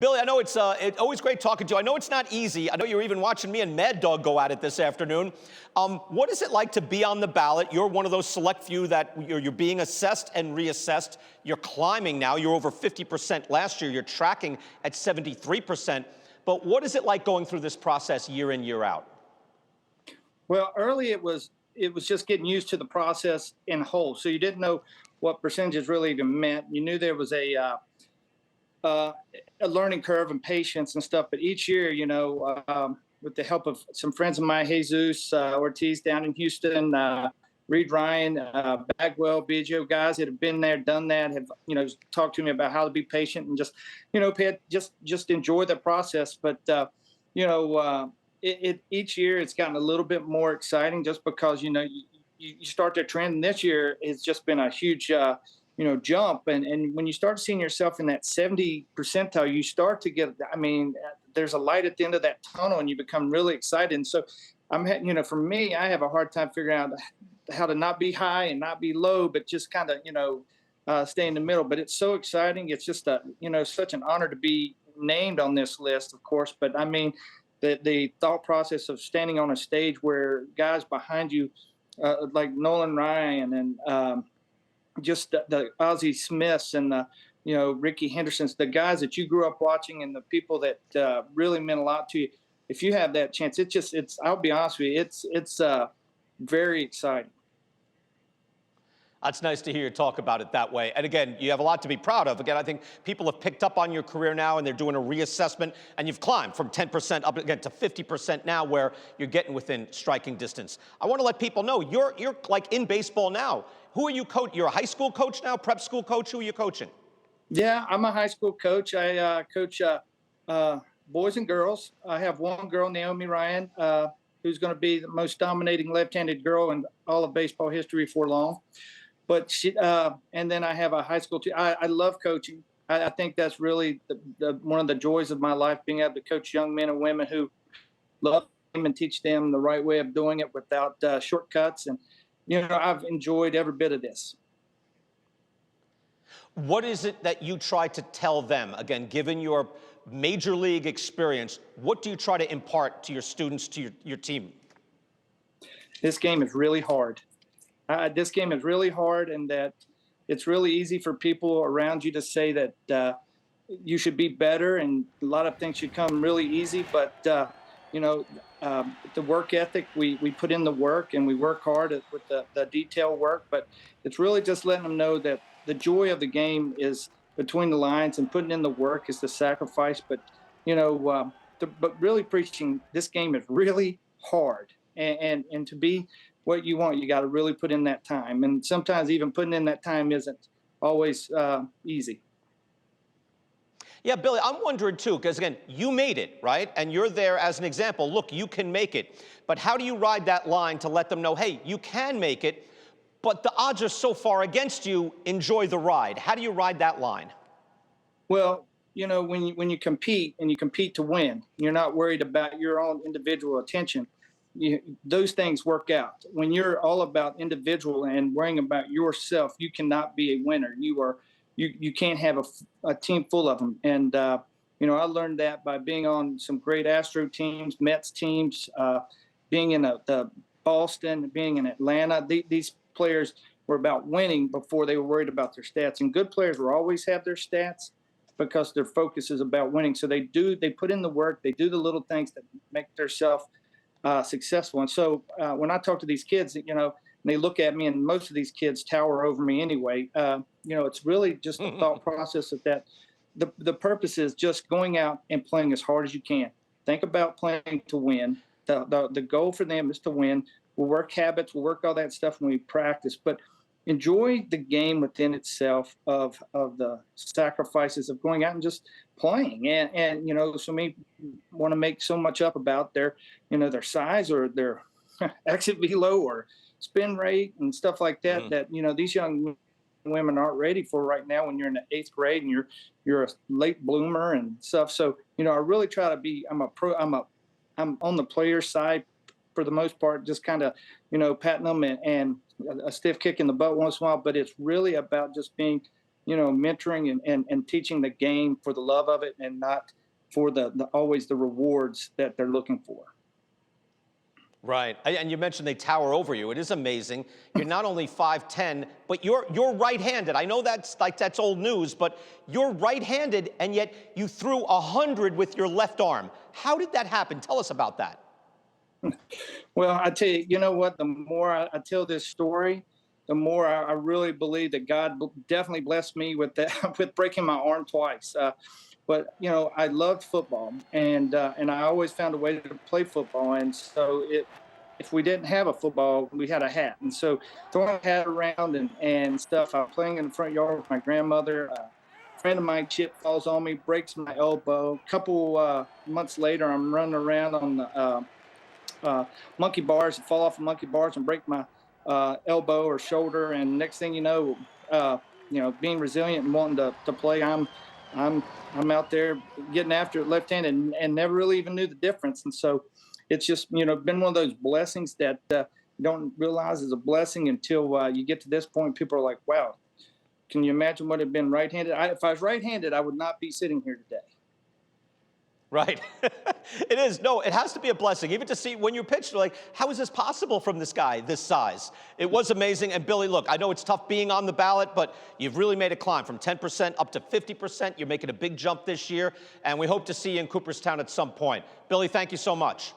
Billy, I know it's always great talking to you. I know it's not easy. I know you're even watching me and Mad Dog go at it this afternoon. What is it like to be on the ballot? You're one of those select few that you're being assessed and reassessed. You're climbing now. You're over 50% last year. You're tracking at 73%. But what is it like going through this process year in, year out? Well, early it was just getting used to the process in whole. So you didn't know what percentages really even meant. You knew there was uh, a learning curve and patience and stuff. But each year, with the help of some friends of mine, Jesus Ortiz down in Houston, Reed Ryan, Bagwell, BGO, guys that have been there, done that, have talked to me about how to be patient and just just enjoy the process. But you know, each year it's gotten a little bit more exciting just because you start to trend. And this year it's just been a huge jump. And when you start seeing yourself in that 70 percentile, you start to get, there's a light at the end of that tunnel and you become really excited. And so for me, I have a hard time figuring out how to not be high and not be low, but just kind of, stay in the middle. But it's so exciting. It's just such an honor to be named on this list, of course. But I mean, the thought process of standing on a stage where guys behind you, like Nolan Ryan and, just the Ozzie Smiths and Ricky Hendersons, the guys that you grew up watching and the people that really meant a lot to you. If you have that chance, I'll be honest with you, it's very exciting. That's nice to hear you talk about it that way. And again, you have a lot to be proud of. Again, I think people have picked up on your career now and they're doing a reassessment, and you've climbed from 10% up again to 50% now, where you're getting within striking distance. I want to let people know you're like in baseball now. Who are you coach? You're a high school coach now, prep school coach. Who are you coaching? Yeah, I'm a high school coach. I coach boys and girls. I have one girl, Naomi Ryan, who's going to be the most dominating left-handed girl in all of baseball history for long. But she, and then I have a high school team. I love coaching. I think that's really one of the joys of my life, being able to coach young men and women who love them and teach them the right way of doing it without shortcuts. And I've enjoyed every bit of this. What is it that you try to tell them? Again, given your major league experience, what do you try to impart to your students, to your team? This game is really hard. This game is really hard, and that it's really easy for people around you to say that you should be better, and a lot of things should come really easy. But the work ethic, we put in the work and we work hard with the detail work. But it's really just letting them know that the joy of the game is between the lines, and putting in the work is the sacrifice. But but really preaching this game is really hard, and to be what you want, you got to really put in that time. And sometimes even putting in that time isn't always easy. Yeah, Billy, I'm wondering too, because again, you made it, right? And you're there as an example. Look, you can make it. But how do you ride that line to let them know, hey, you can make it, but the odds are so far against you, enjoy the ride? How do you ride that line? Well, when you compete and you compete to win, you're not worried about your own individual attention. Those things work out. When you're all about individual and worrying about yourself, you cannot be a winner. You can't have a team full of them. And I learned that by being on some great Astro teams, Mets teams, being in the Boston, being in Atlanta. These players were about winning before they were worried about their stats. And good players will always have their stats because their focus is about winning. So they put in the work, they do the little things that make themselves successful. And so when I talk to these kids, and they look at me, and most of these kids tower over me anyway, it's really just a thought process of that. The purpose is just going out and playing as hard as you can. Think about playing to win. The goal for them is to win. We'll work habits, we'll work all that stuff when we practice, but enjoy the game within itself of the sacrifices of going out and just playing. And so many want to make so much up about their size or their exit velo or spin rate and stuff like that, that these young women aren't ready for right now when you're in the 8th grade and you're a late bloomer and stuff. So I really try to be, I'm on the player side for the most part, just kind of patting them and a stiff kick in the butt once in a while. But it's really about just being mentoring and teaching the game for the love of it and not for the always the rewards that they're looking for. Right. And you mentioned they tower over you. It is amazing. You're not only 5'10", but you're right-handed. I know that's old news, but you're right-handed, and yet you threw 100 with your left arm. How did that happen? Tell us about that. Well, I tell you, you know what? The more I tell this story, the more I really believe that God definitely blessed me with that, with breaking my arm twice. But I loved football, and I always found a way to play football. And so if we didn't have a football, we had a hat. And so throwing a hat around and stuff. I'm playing in the front yard with my grandmother. A friend of mine, Chip, falls on me, breaks my elbow. A couple months later, I'm running around on the monkey bars, and fall off of monkey bars and break my elbow or shoulder. And next thing being resilient and wanting to play, I'm out there getting after it left-handed and never really even knew the difference. And so it's just been one of those blessings that you don't realize is a blessing until you get to this point. People are like, wow, can you imagine what it'd been right-handed? If I was right-handed, I would not be sitting here today. Right. It is. No, it has to be a blessing. Even to see when you pitched, like, how is this possible from this guy this size? It was amazing. And Billy, look, I know it's tough being on the ballot, but you've really made a climb from 10% up to 50%. You're making a big jump this year, and we hope to see you in Cooperstown at some point. Billy, thank you so much.